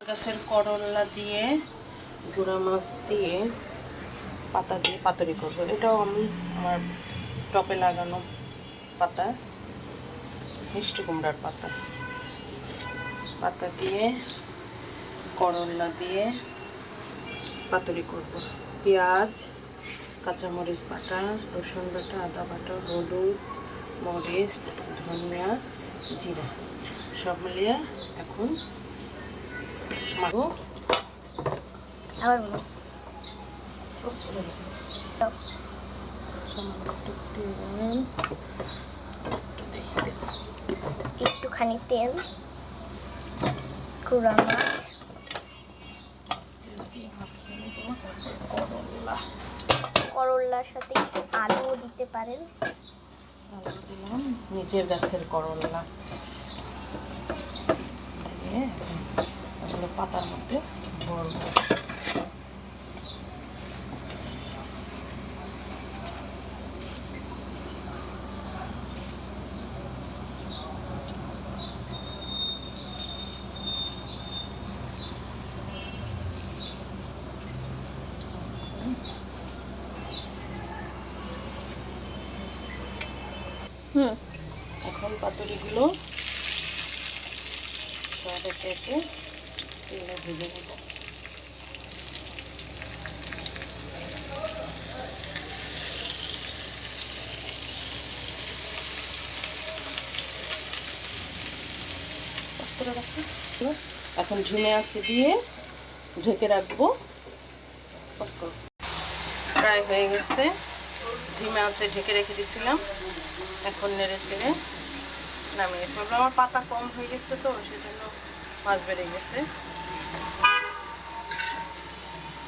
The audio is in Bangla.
গাছের করলা দিয়ে গুঁড়া মাছ দিয়ে পাতা দিয়ে পাতুরি করবো। এটাও আমি আমার টপে লাগানো পাতা, মিষ্টি কুমড়ার পাতা। পাতা দিয়ে করলা দিয়ে পাতুরি করব। পেঁয়াজ, কাঁচামরিচ বাটা, রসুন বাটা, আদা বাটা, হলুদ, মরিচ, ধনিয়া, জিরা সব মিলিয়ে এখন মাখবো। আবার বলো। একটুখানি তেল, গুঁড়া মাছ, করলার সাথে একটু আলুও দিতে পারেন। আলু দিলাম, নিজের গাছের করলা দিয়ে এগুলো পাতার মধ্যে ভরবো। এখন পাতুরিগুলো সব একে একে তেলে ভেজে নেব। এখন ঝুমে আছে দিয়ে ঢেকে রাখবো। প্রায় হয়ে গেছে, ঝিমে আছে ঢেকে রেখে দিয়েছিলাম। এখন নেড়ে চেড়ে নামিয়ে ফেলবো। আমার পাতা কম হয়ে গেছে তো সেজন্য মাছ বেড়ে গেছে।